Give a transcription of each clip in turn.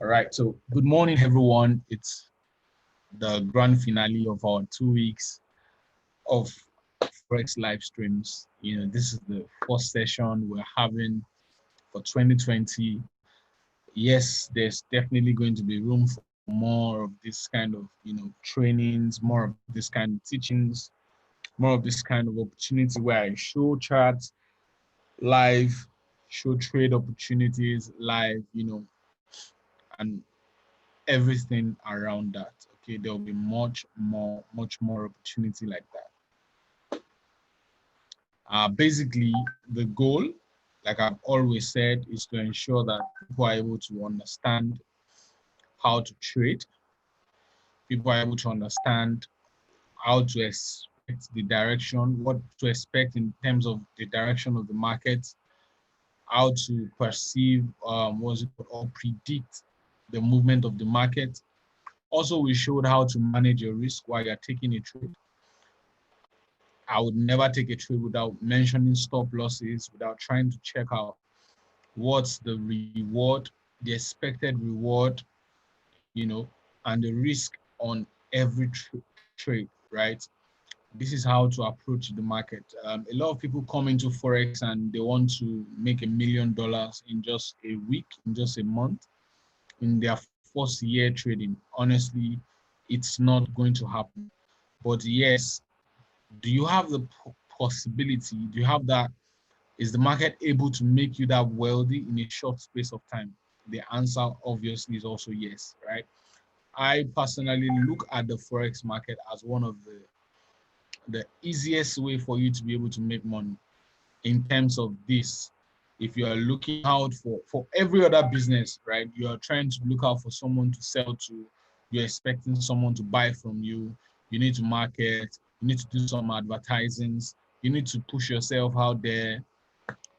All right, so good morning, everyone. It's the grand finale of our 2 weeks of Forex live streams. This is the first session we're having for 2020. Yes, there's definitely going to be room for more of this kind of, trainings, more of this kind of teachings, more of this kind of opportunity where I show charts live, show trade opportunities live, and everything around that. Okay, there'll be much more opportunity like that. Basically, the goal, like I've always said, is to ensure that people are able to understand how to trade. People are able to understand how to expect the direction, what to expect in terms of the direction of the market, how to perceive, what's it called, or predict the movement of the market. Also, we showed how to manage your risk while you're taking a trade. I would never take a trade without mentioning stop losses, without trying to check out what's the reward, the expected reward, and the risk on every trade, right? This is how to approach the market. A lot of people come into Forex and they want to make $1 million in just a week, in just a month, in their first year trading. Honestly, it's not going to happen. But yes, do you have the possibility? Do you have that? Is the market able to make you that wealthy in a short space of time? The answer obviously is also yes, right? I personally look at the Forex market as one of the easiest way for you to be able to make money in terms of this. If you are looking out for every other business, right? You are trying to look out for someone to sell to, you're expecting someone to buy from you, you need to market, you need to do some advertisings, you need to push yourself out there.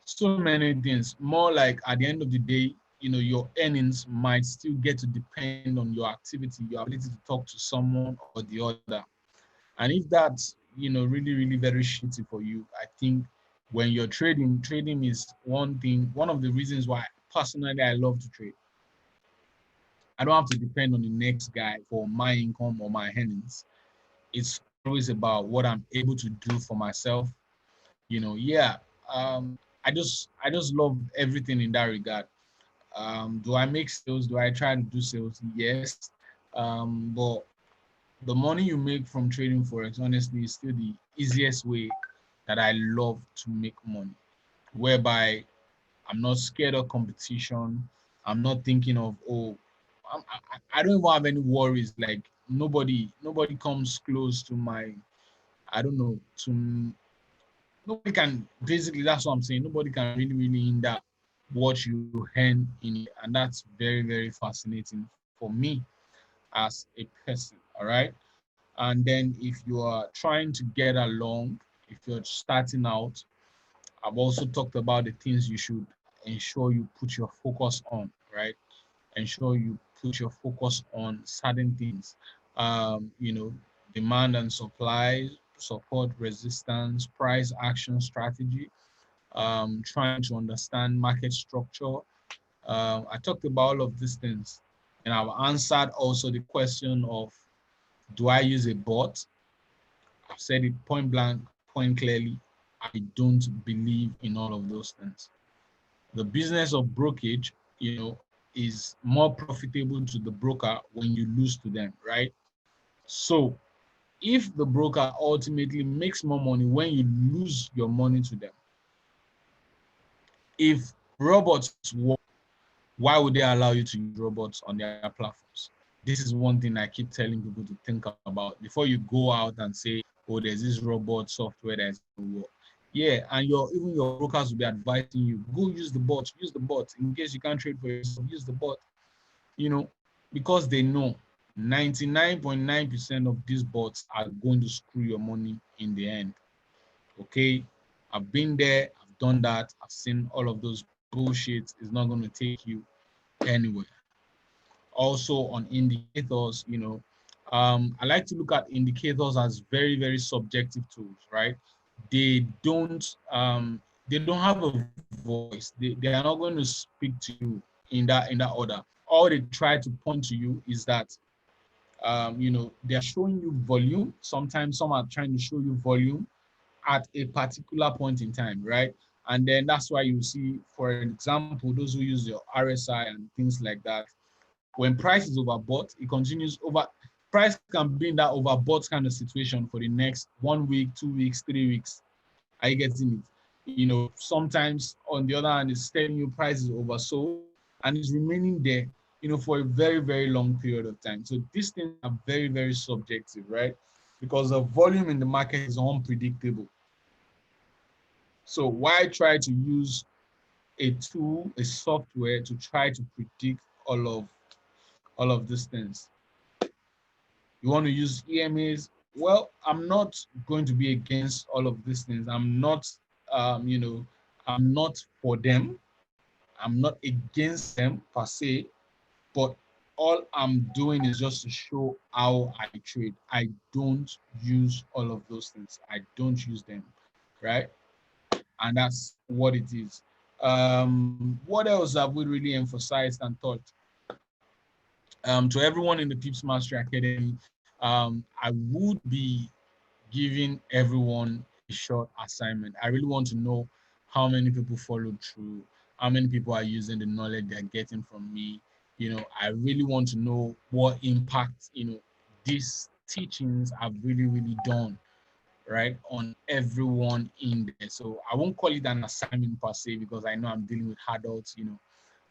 So many things. More like at the end of the day, your earnings might still get to depend on your activity, your ability to talk to someone or the other. And if that's, really, really very shitty for you, I think when you're trading is one thing, one of the reasons why personally I love to trade. I don't have to depend on the next guy for my income or my earnings. It's always about what I'm able to do for myself. Yeah. I just love everything in that regard. Do I make sales? Do I try to do sales? Yes. But the money you make from trading Forex, honestly, is still the easiest way that I love to make money, whereby I'm not scared of competition. I'm not thinking of, oh, I don't even have any worries. Like nobody comes close to my, I don't know, to nobody can, basically that's what I'm saying. Nobody can really, really hinder what you earn in it. And that's very, very fascinating for me as a person. All right. And then if you are trying to get along, if you're starting out, I've also talked about the things you should ensure you put your focus on, right? Ensure you put your focus on certain things. Demand and supply, support resistance, price action strategy, trying to understand market structure. I talked about all of these things, and I've answered also the question of, do I use a bot? I've said it point blank, point clearly. I don't believe in all of those things. The business of brokerage, is more profitable to the broker when you lose to them, right? So if the broker ultimately makes more money when you lose your money to them, if robots work, why would they allow you to use robots on their platforms? This is one thing I keep telling people to think about before you go out and say, oh, there's this robot software that's going to work. Yeah, and even your brokers will be advising you, go use the bot. In case you can't trade for yourself, use the bot. Because they know 99.9% of these bots are going to screw your money in the end. Okay, I've been there, I've done that, I've seen all of those bullshit. It's not going to take you anywhere. Also on indicators, I like to look at indicators as very, very subjective tools, right? They don't have a voice. They are not going to speak to you in that order. all they try to point to you is that they are showing you volume. Sometimes some are trying to show you volume at a particular point in time, right? And then that's why you see, for example, those who use your RSI and things like that, when price is overbought, it continues over. Price can be in that overbought kind of situation for the next 1 week, 2 weeks, 3 weeks. Are you getting it? Sometimes on the other hand, it's telling you price is oversold and it's remaining there, for a very, very long period of time. So these things are very, very subjective, right? Because the volume in the market is unpredictable. So why try to use a tool, a software to try to predict all of these things? You want to use EMAs? Well, I'm not going to be against all of these things. I'm not, I'm not for them. I'm not against them per se, but all I'm doing is just to show how I trade. I don't use all of those things. I don't use them, right? And that's what it is. What else have we really emphasized and taught? To everyone in the Pips Mastery Academy, I would be giving everyone a short assignment. I really want to know how many people followed through, how many people are using the knowledge they're getting from me. I really want to know what impact, these teachings have really, really done, right, on everyone in there. So I won't call it an assignment per se because I know I'm dealing with adults.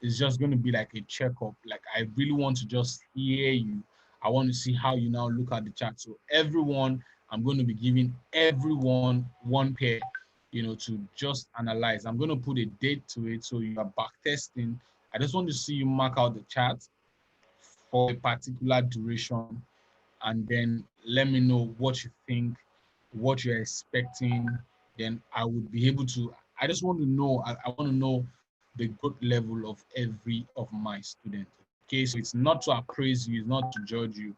It's just going to be like a checkup. Like I really want to just hear you. I want to see how you now look at the chart. So everyone, I'm going to be giving everyone one pair, to just analyze. I'm going to put a date to it so you are back testing. I just want to see you mark out the chart for a particular duration and then let me know what you think, what you're expecting. Then I would be able to, I just want to know, I want to know the good level of every of my students. Okay, so it's not to appraise you, it's not to judge you,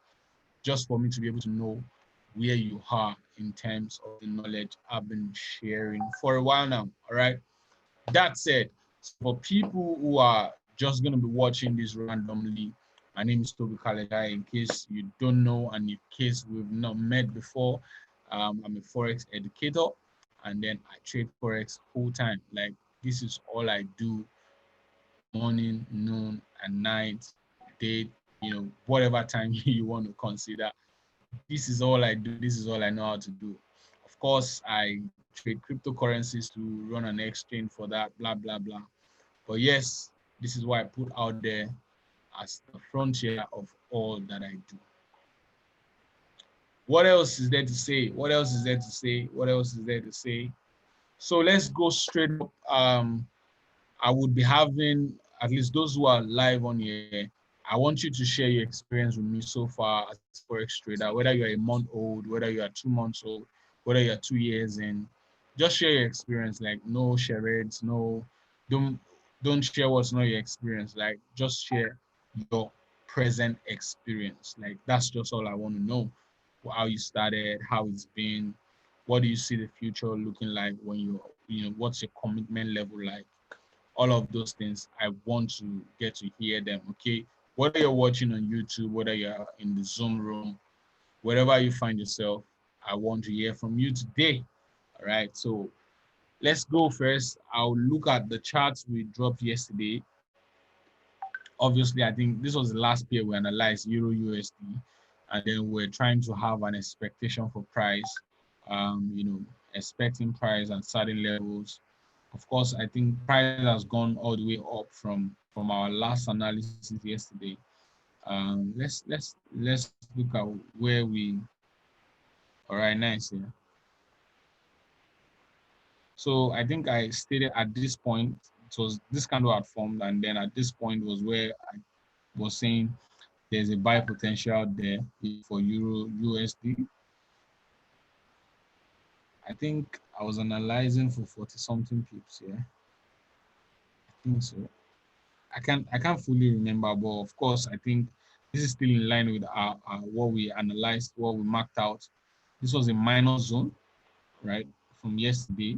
just for me to be able to know where you are in terms of the knowledge I've been sharing for a while now. All right. That said, for people who are just going to be watching this randomly, my name is Toby Kalejai. In case you don't know, and in case we've not met before, I'm a Forex educator, and then I trade Forex full time. Like this is all I do, morning, noon, and night, day, whatever time you want to consider. This is all I do. This is all I know how to do. Of course, I trade cryptocurrencies to run an exchange for that, blah, blah, blah. But yes, this is what I put out there as the frontier of all that I do. What else is there to say? What else is there to say? What else is there to say? So let's go straight up. I would be having, at least those who are live on here, I want you to share your experience with me so far as a Forex trader, whether you're a month old, whether you are 2 months old, whether you're 2 years in. Just share your experience, like no charades, no, don't don't share what's not your experience. Like just share your present experience. Like that's just all I want to know. How you started, how it's been, what do you see the future looking like when what's your commitment level like? All of those things, I want to get to hear them, okay? Whether you're watching on YouTube, whether you're in the Zoom room, wherever you find yourself, I want to hear from you today, all right? So let's go first. I'll look at the charts we dropped yesterday. Obviously, I think this was the last pair we analyzed, Euro USD, and then we're trying to have an expectation for price, expecting price at certain levels. Of course, I think price has gone all the way up from our last analysis yesterday. Let's look at where we. All right, nice. Yeah. So I think I stated at this point it was this candle had formed, and then at this point was where I was saying there's a buy potential there for Euro USD. I think I was analyzing for 40 something pips. Yeah, I think so. I can't fully remember, but of course I think this is still in line with our what we analyzed, what we marked out. This was a minor zone, right, from yesterday,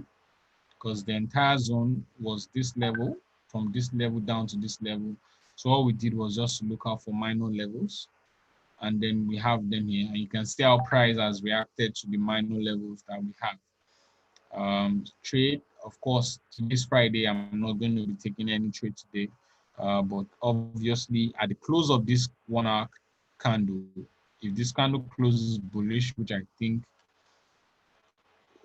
because the entire zone was this level, from this level down to this level. So what we did was just to look out for minor levels, and then we have them here, and you can see how price has reacted to the minor levels that we have. Trade, of course, today's Friday, I'm not going to be taking any trade today, but obviously at the close of this 1 hour candle, if this candle closes bullish, which I think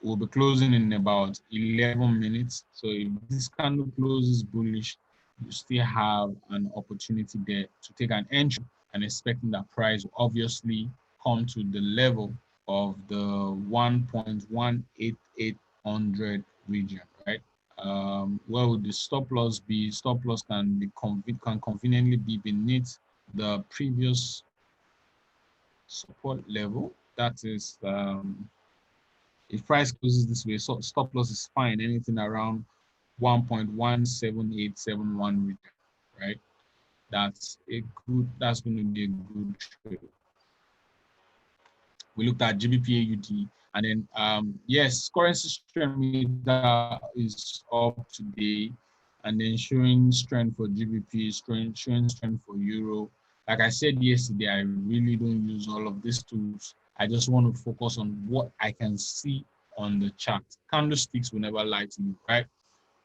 will be closing in about 11 minutes. So if this candle closes bullish, you still have an opportunity there to take an entry and expecting that price will obviously come to the level of the 1.18800 region, right? Where would the stop loss be? Stop loss can conveniently be beneath the previous support level. That is, if price closes this way, so stop loss is fine. Anything around 1.17871 region, right? That's going to be a good trade. We looked at GBP AUD, and then yes, currency strength meter is up today, and then showing strength for GBP, showing strength for Euro. Like I said yesterday, I really don't use all of these tools. I just want to focus on what I can see on the chart. Candlesticks will never lie to you, right?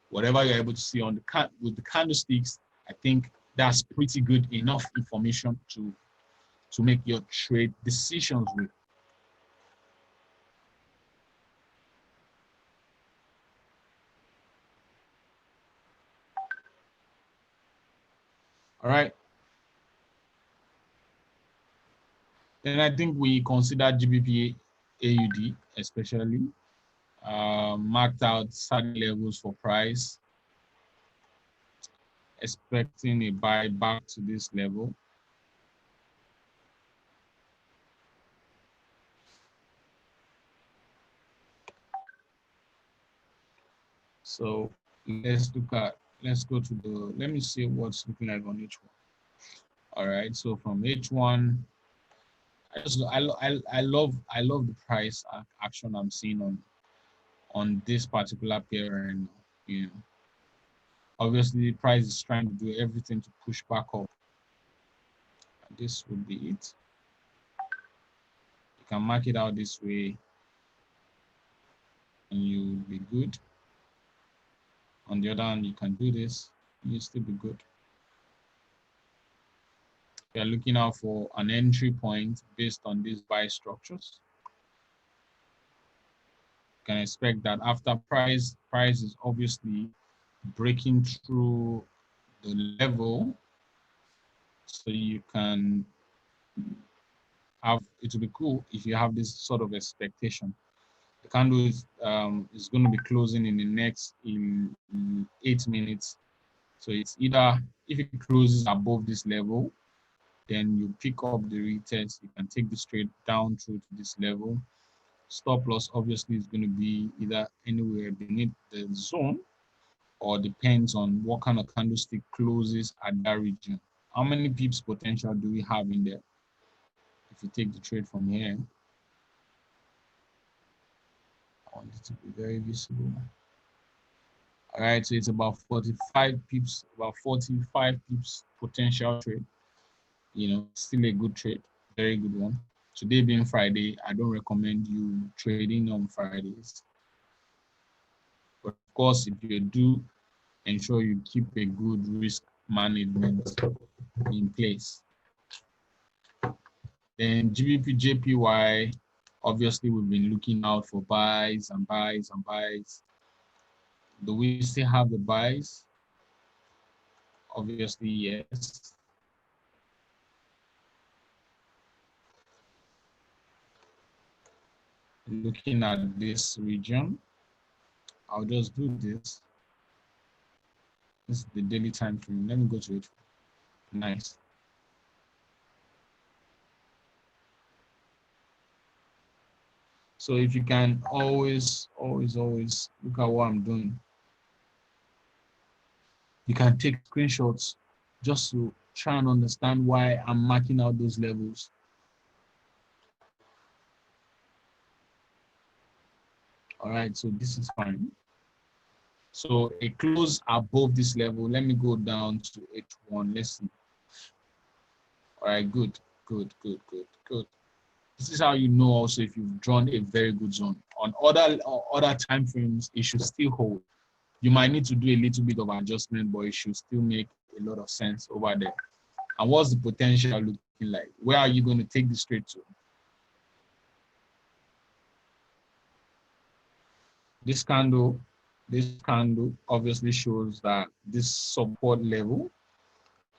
Whatever you're able to see on the with the candlesticks, I think that's pretty good enough information to make your trade decisions with. All right. Then I think we consider GBP AUD, especially marked out certain levels for price, expecting a buy back to this level. So let's go to let me see what's looking like on each one. All right, so from H1, I love the price action I'm seeing on this particular pair right now. You know, obviously the price is trying to do everything to push back up. This would be it. You can mark it out this way, and you'll be good. On the other hand, you can do this, and you'll still be good. We are looking out for an entry point based on these buy structures. You can expect that after price is obviously breaking through the level, so you can have, it will be cool if you have this sort of expectation. The candle is going to be closing in the next 8 minutes. So it's either, if it closes above this level, then you pick up the retest. You can take the trade down through to this level. Stop loss obviously is going to be either anywhere beneath the zone, or depends on what kind of candlestick closes at that region. How many pips potential do we have in there? If you take the trade from here, I want it to be very visible. All right, so it's about 45 pips, about 45 pips potential trade. You know, still a good trade, very good one. Today being Friday, I don't recommend you trading on Fridays. But of course, if you do, ensure you keep a good risk management in place. Then GBP JPY, obviously we've been looking out for buys and buys and buys. Do we still have the buys? Obviously, yes. Looking at this region, I'll just do this. This is the daily time frame. Let me go to it. Nice. So if you can always look at what I'm doing. You can take screenshots just to try and understand why I'm marking out those levels. All right, so this is fine. So a close above this level. Let me go down to H1. Let's see. All right, good. This is how you know also if you've drawn a very good zone. On other time frames, it should still hold. You might need to do a little bit of adjustment, but it should still make a lot of sense over there. And what's the potential looking like? Where are you going to take this trade to? This candle obviously shows that this support level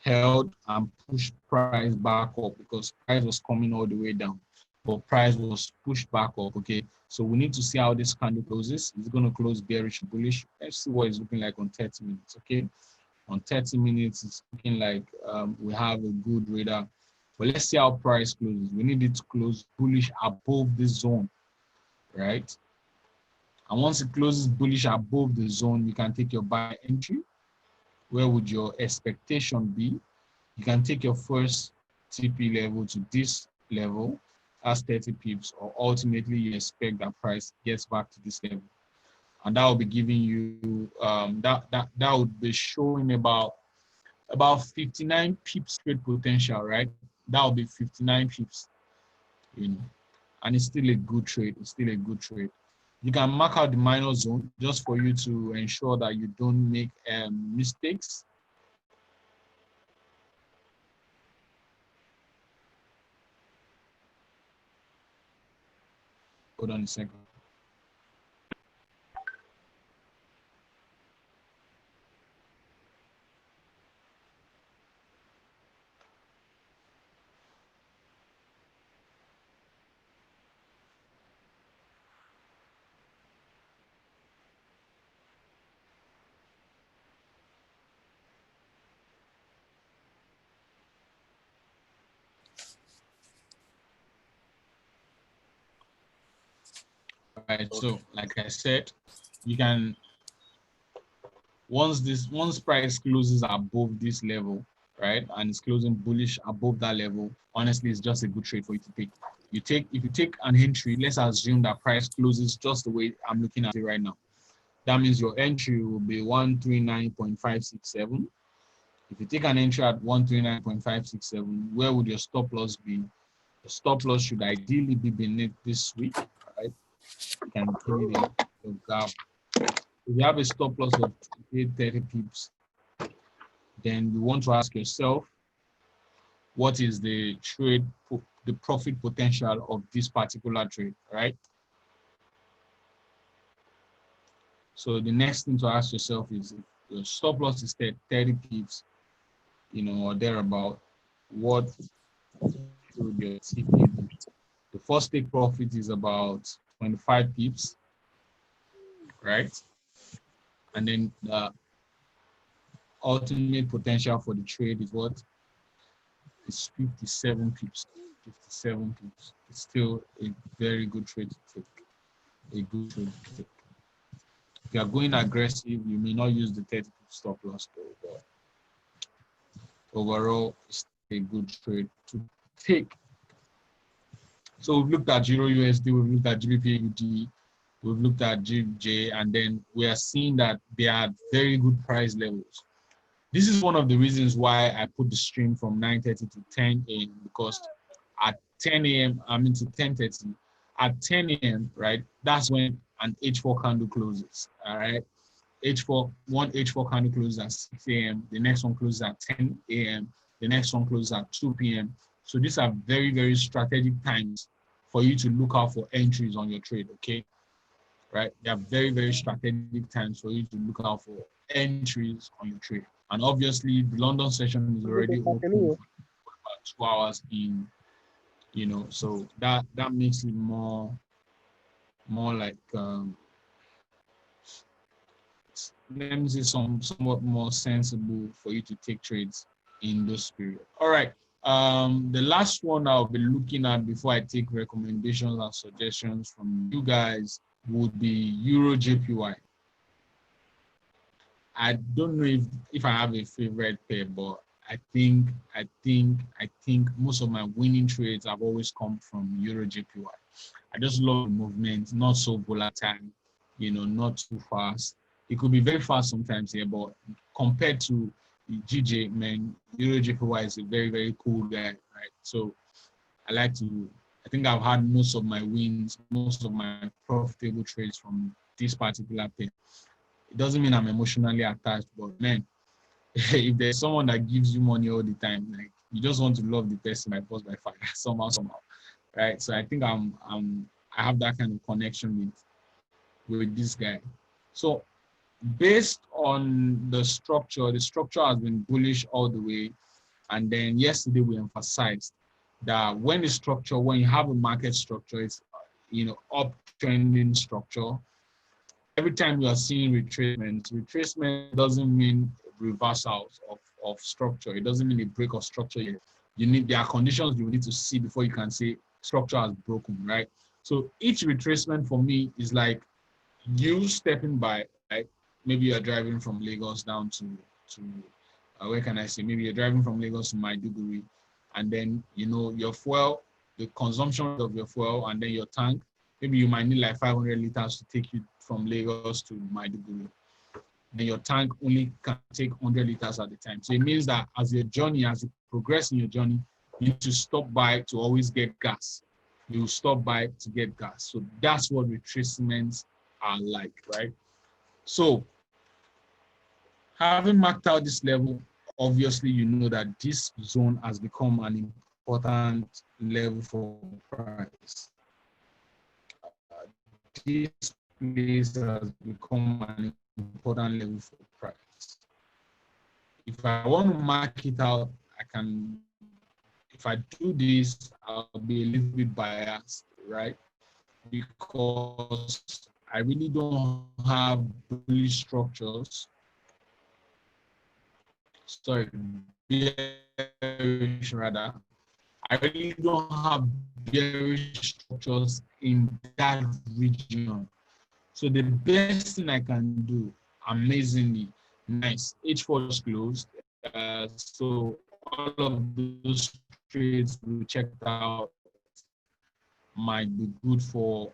held and pushed price back up because price was coming all the way down, but price was pushed back up. Okay, so we need to see how this candle closes. It's going to close bearish, bullish. Let's see what it's looking like on 30 minutes. Okay, on 30 minutes, it's looking like we have a good radar. But let's see how price closes. We need it to close bullish above this zone, right? And once it closes bullish above the zone, you can take your buy entry. Where would your expectation be? You can take your first TP level to this level as 30 pips, or ultimately you expect that price gets back to this level. And that will be giving you, that would be showing about 59 pips trade potential, right? That will be 59 pips, you know, and it's still a good trade. It's still a good trade. You can mark out the minor zone just for you to ensure that you don't make mistakes. Hold on a second. Right, so like I said, you can once price closes above this level, right, and it's closing bullish above that level, honestly, it's just a good trade for you to take. If you take an entry, let's assume that price closes just the way I'm looking at it right now. That means your entry will be 139.567. If you take an entry at 139.567, where would your stop loss be? The stop loss should ideally be beneath this week, right? You can kill it in the gap. If you have a stop loss of 30 pips, then you want to ask yourself, what is the profit potential of this particular trade, right? So the next thing to ask yourself is, if your stop loss is 30 pips, you know, or thereabout, what should your TP be? The first take profit is about 25 pips, right? And then the ultimate potential for the trade is what? It's 57 pips. 57 pips. It's still a very good trade to take. A good trade to take. If you are going aggressive, you may not use the 30 pip stop loss though, but overall, it's a good trade to take. So we've looked at Euro USD, we've looked at GBP, we've looked at GJ, and then we are seeing that they are very good price levels. This is one of the reasons why I put the stream from 9:30 to 10 a.m. because at 10 a.m., I mean to 10:30, at 10 a.m., right, that's when an H4 candle closes, all right? One H4 candle closes at 6 a.m., the next one closes at 10 a.m., the next one closes at 2 p.m. So these are very, very strategic times for you to look out for entries on your trade, okay? Right? They are very, very strategic times for you to look out for entries on your trade. And obviously, the London session is already open for about 2 hours in, you know, so that makes it more like, let me say somewhat more sensible for you to take trades in this period. All right. The last one I'll be looking at before I take recommendations and suggestions from you guys would be Euro JPY. I don't know if I have a favorite pair, but I think most of my winning trades have always come from Euro JPY. I just love the movement, not so volatile, you know, not too fast. It could be very fast sometimes here, but compared to GJ, man, JPY is a very, very cool guy, right? So I think I've had most of my wins, most of my profitable trades from this particular pair. It doesn't mean I'm emotionally attached, but man, if there's someone that gives you money all the time, like you just want to love the person by force by fire, somehow, right? So I think I have that kind of connection with this guy. So based on the structure has been bullish all the way. And then yesterday we emphasized that when when you have a market structure, it's uptrending structure. Every time you are seeing retracement doesn't mean reversals of structure. It doesn't mean a break of structure yet. There are conditions you need to see before you can say structure has broken, right? So each retracement for me is like you stepping by, right? Maybe you're driving from Lagos down to where can I say? Maybe you're driving from Lagos to Maiduguri, and then your fuel, the consumption of your fuel, and then your tank. Maybe you might need like 500 liters to take you from Lagos to Maiduguri. Then your tank only can take 100 liters at a time. So it means that as you progress in your journey, you need to stop by to always get gas. You stop by to get gas. So that's what retracements are like, right? So having marked out this level, obviously you know that this zone has become an important level for price. This place has become an important level for price. If I want to mark it out, if I do this, I'll be a little bit biased, right? Because I really don't have bullish structures. Sorry, bearish rather. I really don't have bearish structures in that region. So the best thing I can do, amazingly, nice. H4 is closed. So all of those trades we checked out might be good for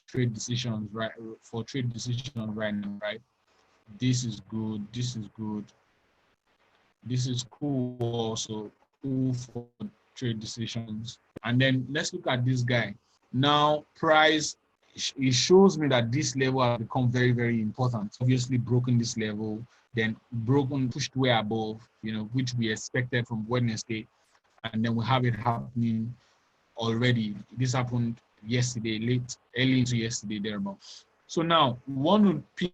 trade decisions, right? For trade decisions right now, right? This is good. This is good. This is cool also. Cool for trade decisions. And then let's look at this guy. Now, price, it shows me that this level has become very, very important. Obviously, broken this level, then pushed way above, which we expected from Wednesday. And then we have it happening already. This happened yesterday, early into yesterday, thereabout. So now, we want to pick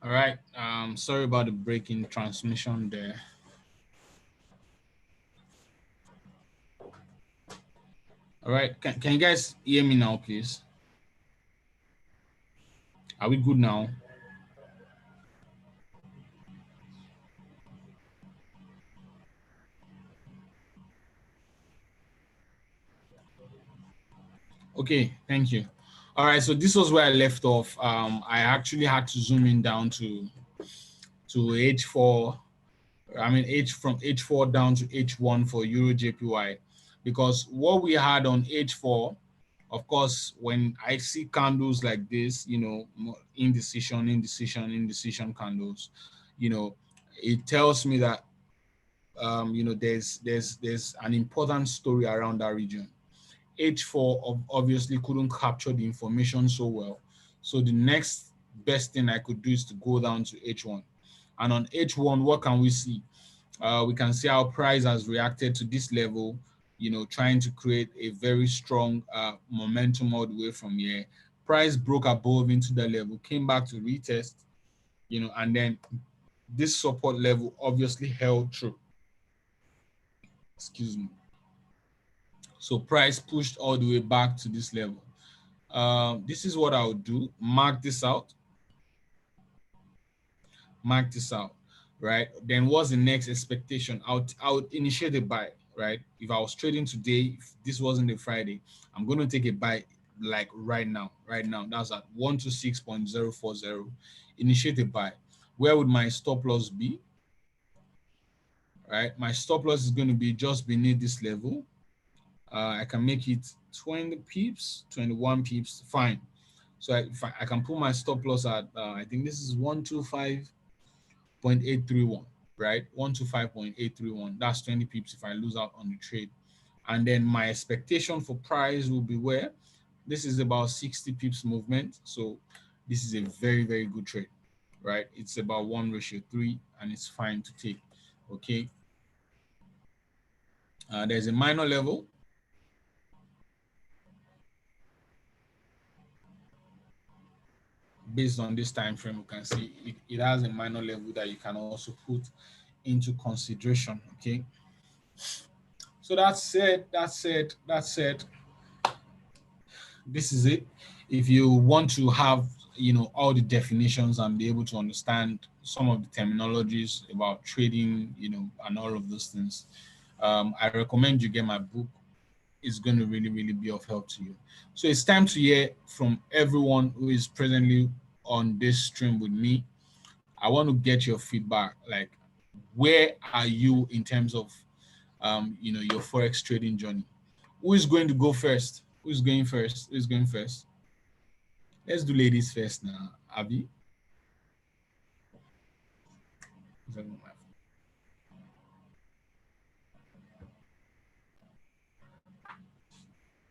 All right. Sorry about the break in transmission there. All right. Can you guys hear me now, please? Are we good now? Okay, thank you. All right, so this was where I left off. I actually had to zoom in down to H4. I mean from H4 down to H1 for Euro JPY, because what we had on H4, of course, when I see candles like this, indecision candles, it tells me that there's an important story around that region. H4 obviously couldn't capture the information so well. So the next best thing I could do is to go down to H1. And on H1, what can we see? We can see how price has reacted to this level, trying to create a very strong momentum all the way from here. Price broke above into the level, came back to retest, and then this support level obviously held true. Excuse me. So price pushed all the way back to this level. This is what I would do. Mark this out, right? Then what's the next expectation? I would initiate a buy, right? If I was trading today, if this wasn't a Friday, I'm going to take a buy like right now. That's at 126.040. Initiate a buy. Where would my stop loss be? Right? My stop loss is going to be just beneath this level. I can make it 20 pips, 21 pips, fine. So I can put my stop loss at, I think this is 125.831, right? 125.831. That's 20 pips if I lose out on the trade. And then my expectation for price will be where this is about 60 pips movement. So this is a very, very good trade, right? It's about 1:3 and it's fine to take, okay? There's a minor level. Based on this time frame, you can see it has a minor level that you can also put into consideration. Okay, so that said, this is it. If you want to have all the definitions and be able to understand some of the terminologies about trading, and all of those things, I recommend you get my book. It's going to really, really be of help to you. So it's time to hear from everyone who is presently on this stream with me. I want to get your feedback. Like, where are you in terms of, your Forex trading journey? Who is going to go first? Who's going first? Who's going first? Let's do ladies first now. Abby?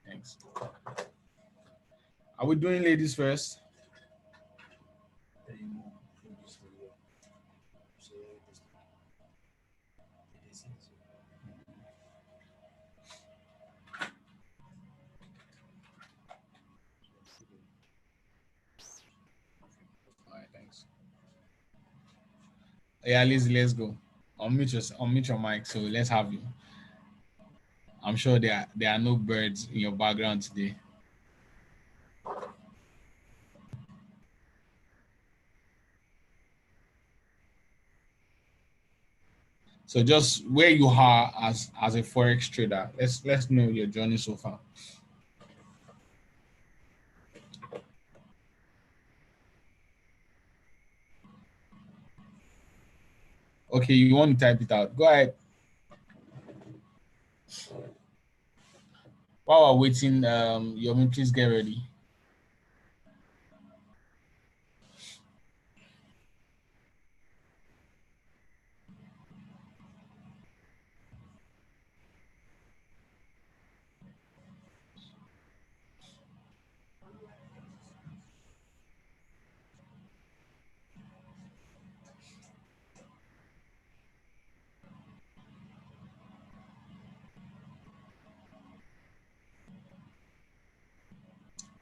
Thanks. Are we doing ladies first? All right, thanks. Yeah, Lizzie, let's go. Unmute your mic, so let's have you. I'm sure there are no birds in your background today. So just where you are as a Forex trader, let's know your journey so far. Okay, you want to type it out. Go ahead. While we're waiting, Yomi, please get ready.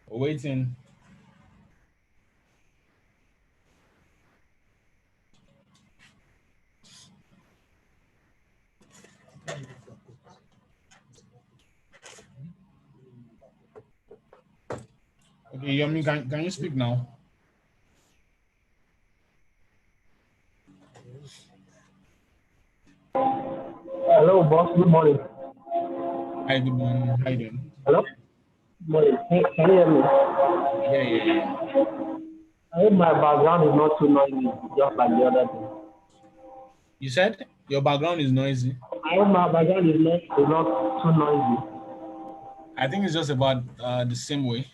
We're waiting. Okay, Yomi, can you speak now? Hello, boss. Good morning. Hi, good morning. How you doing? Hello. Good morning. Can you hear me? Yeah, yeah, yeah. I hope my background is not too noisy, just like the other day. You said your background is noisy. I hope my background is not too noisy. I think it's just about the same way.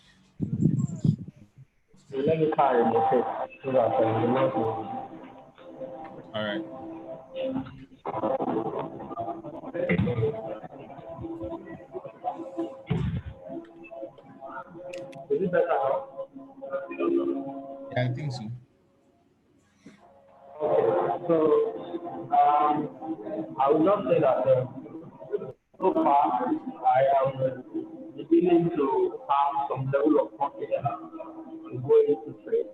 So let me carry the face so that the noise will. All right. Is it better now? Yeah, I think so. Okay. So I will just say that so far I am beginning to have some level of confidence to go into trade.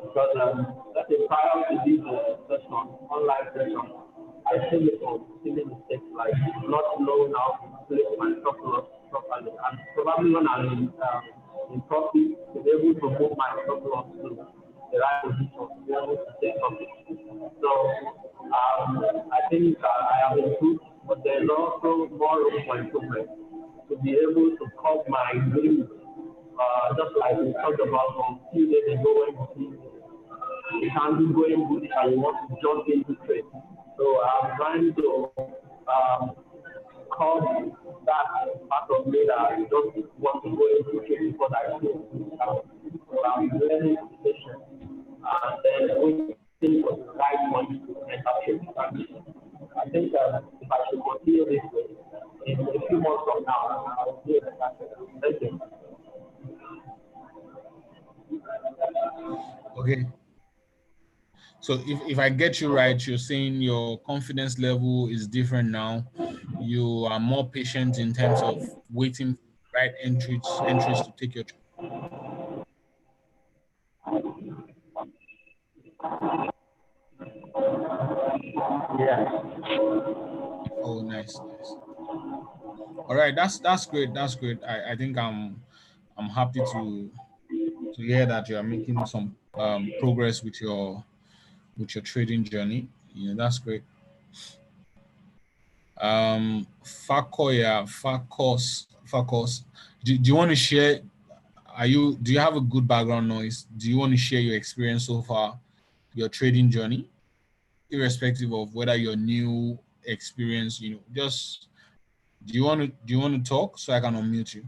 Because that's a prior to this session, online session, I still make some silly mistakes like not knowing how to place my stop loss properly. And probably when I'm in profit, to be able to move my stop loss to the right position, to be able to take profit. So I think I have improved, but there's also more room for improvement to be able to cut my dreams. Just like we talked about some few days ago when we see the handle going bullish and you want to jump into trade. So I'm trying to cut that part of me that I don't want to go into trade because I feel so I'm learning to be patient and then waiting for the right point to enter trade. I think if I should continue this way, in a few months from now, I'll be a better trader. Thank you. Okay. So if I get you right, you're saying your confidence level is different now. You are more patient in terms of waiting for the right entries to take your. Yeah. Oh, nice, nice. All right, that's great. That's great. I think I'm happy to hear that you are making some progress with your trading journey. You know, that's great. Fakos. Do you want to share? Do you have a good background noise? Do you want to share your experience so far, your trading journey, irrespective of whether you're new, experience? You know, just do you want to talk so I can unmute you?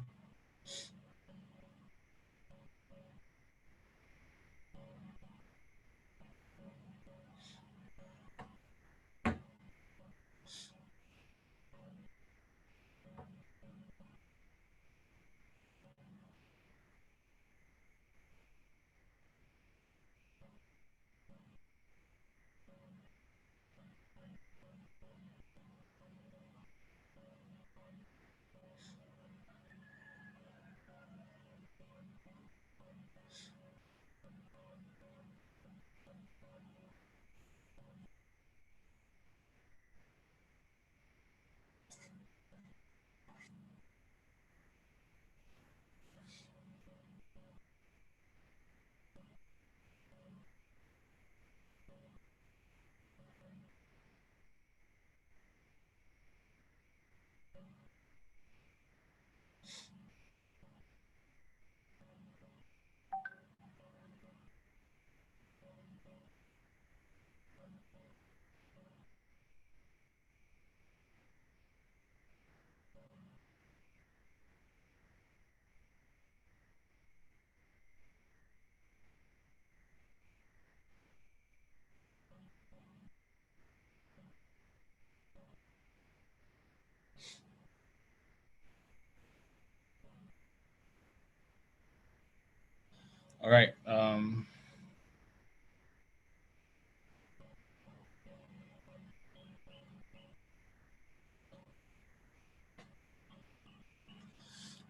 All right.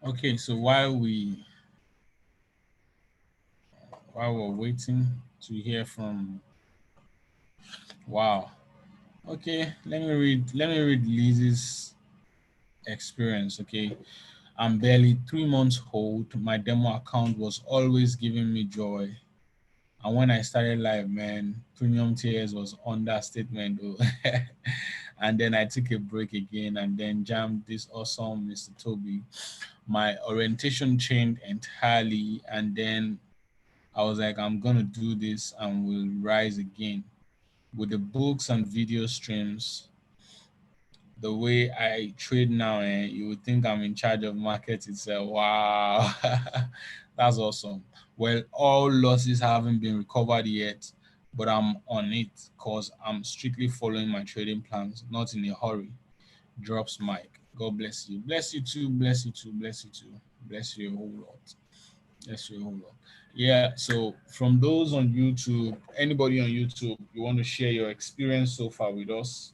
Okay. So while we're waiting to hear from, wow. Okay. Let me read Liz's experience. Okay. I'm barely 3 months old. My demo account was always giving me joy. And when I started live, man, premium tiers was understatement. Oh. And then I took a break again and then jammed this awesome Mr. Toby. My orientation changed entirely. And then I was like, I'm going to do this and will rise again. With the books and video streams, the way I trade now, you would think I'm in charge of market itself. Wow, that's awesome. Well, all losses haven't been recovered yet, but I'm on it because I'm strictly following my trading plans, not in a hurry. Drops Mike. God bless you. Bless you too. Bless you too. Bless you too. Bless you a whole lot. Bless you a whole lot. Yeah. So from those on YouTube, anybody on YouTube, you want to share your experience so far with us?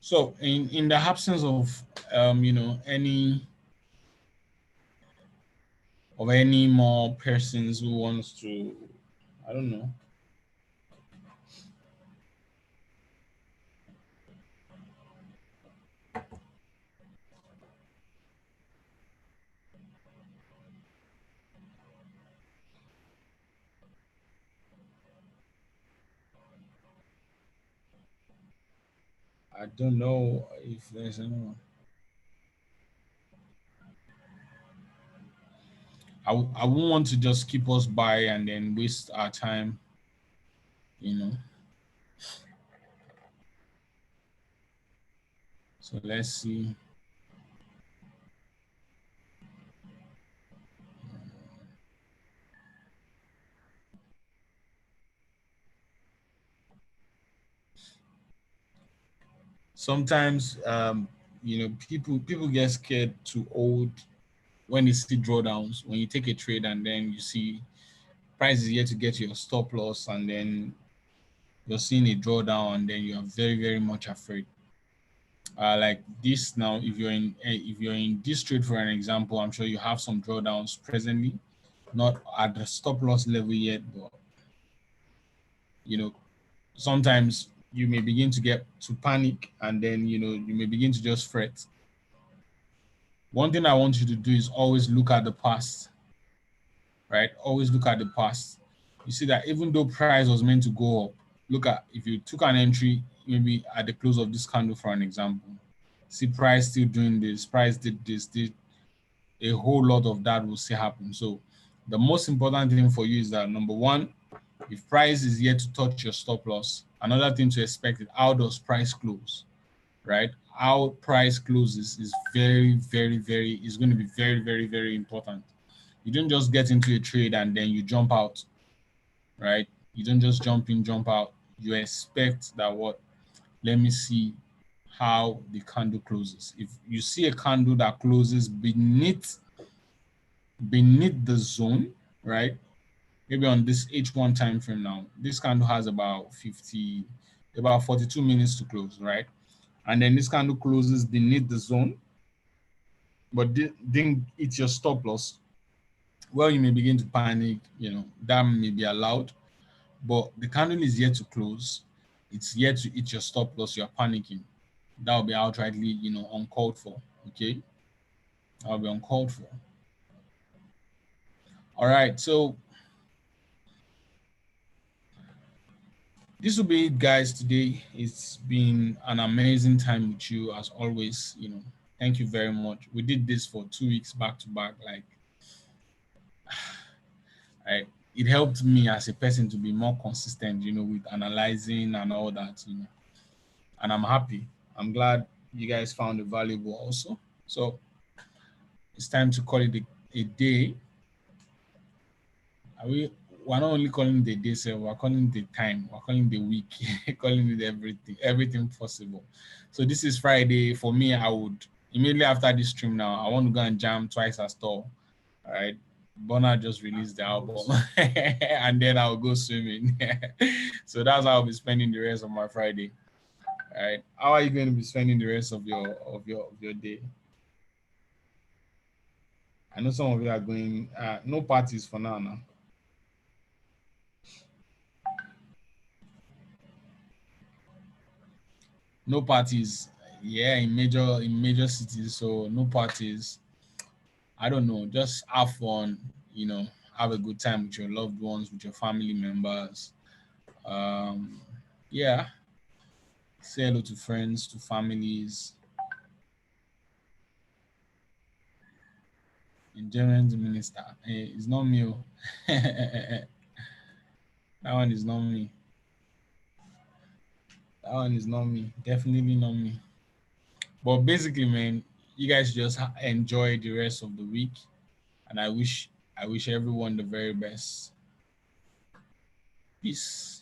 So in the absence of any more persons who wants to, I don't know. I don't know if there's anyone. I won't want to just keep us by and then waste our time, you know. So let's see. Sometimes people get scared to hold when they see drawdowns. When you take a trade and then you see price is yet to get to your stop loss and then you're seeing a drawdown and then you are very, very much afraid. Like this now, if you're in this trade for an example, I'm sure you have some drawdowns presently, not at the stop loss level yet, but sometimes you may begin to get to panic and then you may begin to just fret. One thing I want you to do is always look at the past, right? Always look at the past. You see that even though price was meant to go up, look at if you took an entry maybe at the close of this candle for an example, see price still doing this, price did this, did a whole lot of that will still happen. So the most important thing for you is that number one, if price is yet to touch your stop loss, another thing to expect is how does price close, right? How price closes is very, very, very, is going to be very, very, very important. You don't just get into a trade and then you jump out, right? You don't just jump in, jump out. You expect that what? Let me see how the candle closes. If you see a candle that closes beneath the zone, right? Maybe on this H1 time frame now, this candle has about 42 minutes to close, right? And then this candle closes beneath the zone, but didn't hit your stop loss. Well, you may begin to panic, that may be allowed, but the candle is yet to close. It's yet to hit your stop loss. You're panicking. That will be outrightly, uncalled for. Okay, that will be uncalled for. All right, so this will be it, guys. Today it's been an amazing time with you as always. Thank you very much. We did this for 2 weeks back to back. Like, it helped me as a person to be more consistent, with analyzing and all that, and I'm happy. I'm glad you guys found it valuable also. So it's time to call it a day. We're not only calling it a day, so we're calling it the time, we're calling it the week, calling it everything possible. So this is Friday. For me, I would immediately after this stream now, I want to go and jam Twice as Tall. All right. Burna just released the album, and then I'll go swimming. So that's how I'll be spending the rest of my Friday. All right. How are you going to be spending the rest of your day? I know some of you are going. No parties for now. Now. No parties. Yeah, in major cities. So no parties. I don't know. Just have fun. You know, have a good time with your loved ones, with your family members. Yeah. Say hello to friends, to families. Nigerian minister. Hey, it's not me. That one is not me. That one is not me. Definitely not me. But basically, man, you guys just enjoy the rest of the week, and I wish everyone the very best. Peace.